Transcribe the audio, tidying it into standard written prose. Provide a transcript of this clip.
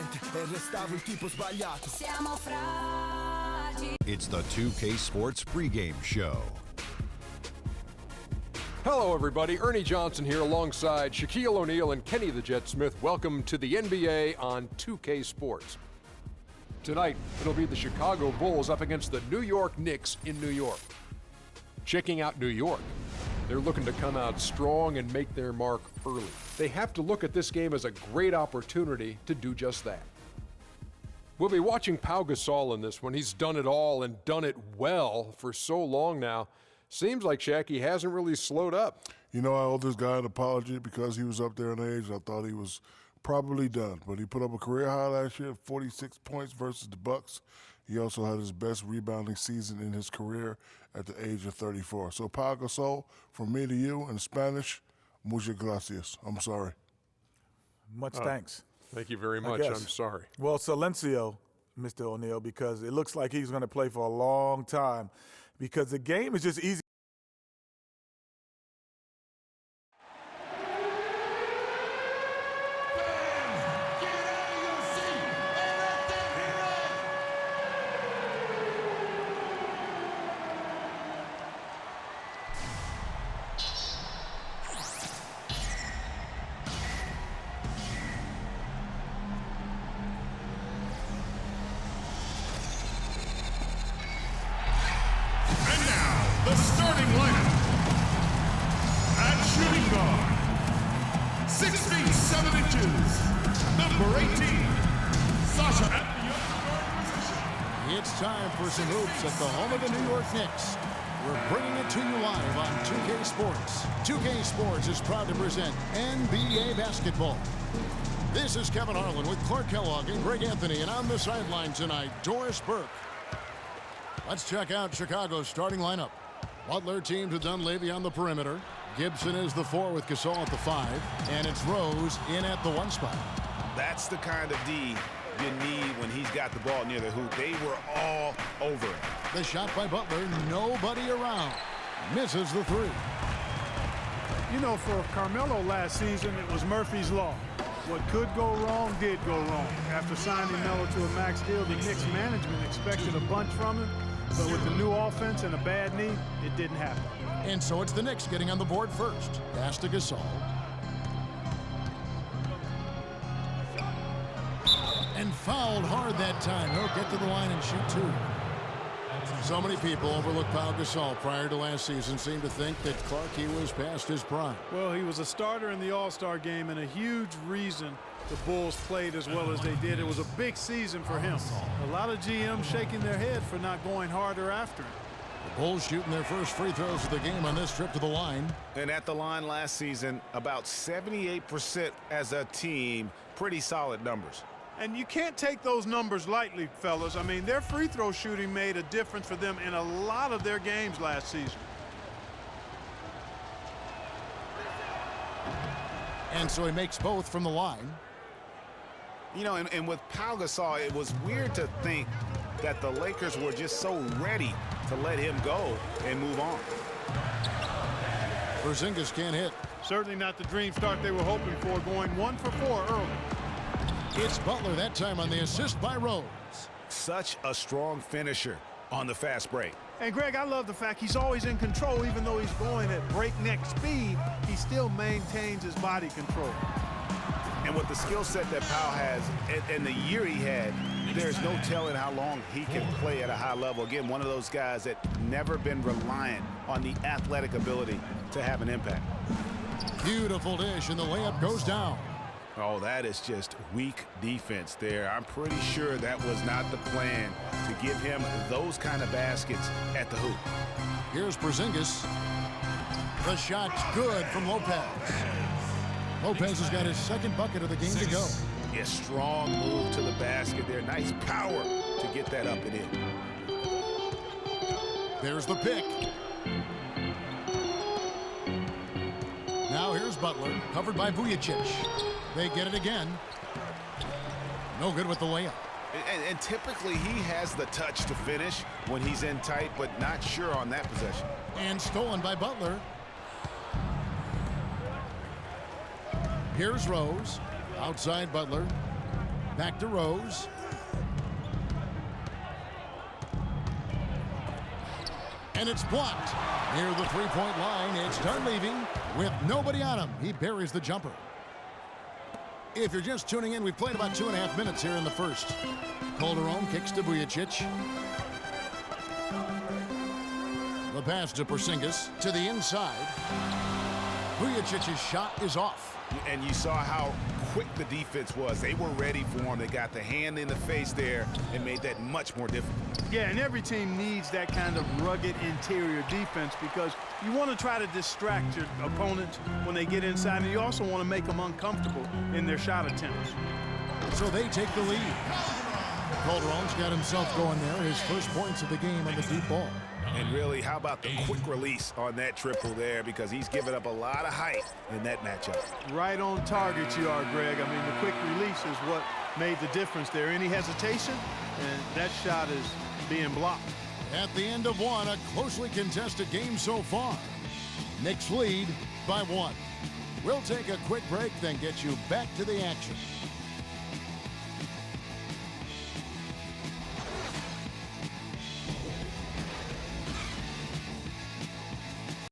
mente e restavo il tipo sbagliato. Siamo fragili. It's the 2K Sports pregame show. Hello, everybody. Ernie Johnson here alongside Shaquille O'Neal and Kenny the Jet Smith. Welcome to the NBA on 2K Sports. Tonight, it'll be the Chicago Bulls up against the New York Knicks in New York. Checking out New York, they're looking to come out strong and make their mark early. They have to look at this game as a great opportunity to do just that. We'll be watching Pau Gasol in this one. He's done it all and done it well for so long now. Seems like, Shaq, he hasn't really slowed up. You know, I owe this guy an apology because he was up there in age. I thought he was probably done. But he put up a career high last year, 46 points versus the Bucks. He also had his best rebounding season in his career at the age of 34. So, Pau Gasol, from me to you in Spanish, muchas gracias. I'm sorry. Much thanks. Thank you very much. I'm sorry. Well, silencio, Mr. O'Neal, because it looks like he's going to play for a long time because the game is just easy. The starting lineup. At shooting guard, 6 feet 7 inches, number 18, Sasha. At the other guard position. It's time for some hoops at the home of the New York Knicks. We're bringing it to you live on 2K Sports. 2K Sports is proud to present NBA basketball. This is Kevin Harlan with Clark Kellogg and Greg Anthony, and on the sideline tonight, Doris Burke. Let's check out Chicago's starting lineup. Butler teams with Dunleavy on the perimeter. Gibson is the 4 with Gasol at the 5. And it's Rose in at the 1 spot. That's the kind of D you need when he's got the ball near the hoop. They were all over it. The shot by Butler, nobody around. Misses the 3. You know, for Carmelo last season, it was Murphy's Law. What could go wrong did go wrong. After signing Melo to a max deal, the Knicks management expected a bunch from him. But with the new offense and a bad knee, it didn't happen. And so it's the Knicks getting on the board first. Pass to Gasol. And fouled hard that time. He'll get to the line and shoot 2. So many people overlook Pau Gasol prior to last season, seem to think that Clark, he was past his prime. Well, he was a starter in the All-Star game and a huge reason the Bulls played as well as they did. It was a big season for him. A lot of GMs shaking their head for not going harder after him. The Bulls shooting their first free throws of the game on this trip to the line. And at the line last season, about 78% as a team. Pretty solid numbers. And you can't take those numbers lightly, fellas. I mean, their free throw shooting made a difference for them in a lot of their games last season. And so he makes both from the line. You know, and with Pau Gasol, it was weird to think that the Lakers were just so ready to let him go and move on. Porzingis can't hit. Certainly not the dream start they were hoping for, going 1 for 4 early. It's Butler that time on the assist by Rose. Such a strong finisher on the fast break. And Greg, I love the fact he's always in control. Even though he's going at breakneck speed, he still maintains his body control. And with the skill set that Pau has and the year he had, there's no telling how long he can play at a high level. Again, one of those guys that never been reliant on the athletic ability to have an impact. Beautiful dish, and the layup goes down. Oh, that is just weak defense there. I'm pretty sure that was not the plan to give him those kind of baskets at the hoop. Here's Porzingis. The shot's good from Lopez. Lopez has got his second bucket of the game to go. Yeah, strong move to the basket there. Nice power to get that up and in. There's the pick. Now here's Butler, covered by Vujacic. They get it again. No good with the layup. And typically he has the touch to finish when he's in tight, but not sure on that possession. And stolen by Butler. Here's Rose. Outside Butler. Back to Rose. And it's blocked. Near the three-point line, it's Dunleavy with nobody on him. He buries the jumper. If you're just tuning in, we've played about 2.5 minutes here in the first. Calderon kicks to Vujicic. The pass to Porzingis to the inside. Vujicic's shot is off. And you saw how quick the defense was. They were ready for him. They got the hand in the face there and made that much more difficult. Yeah, and every team needs that kind of rugged interior defense because you want to try to distract your opponents when they get inside, and you also want to make them uncomfortable in their shot attempts. So they take the lead. Calderon's got himself going there, his first points of the game on the deep ball. And really, how about the quick release on that triple there, because he's given up a lot of height in that matchup. Right on target you are, Greg. I mean, the quick release is what made the difference there. Any hesitation, and that shot is being blocked. At the end of one, a closely contested game so far. Knicks lead by 1. We'll take a quick break, then get you back to the action.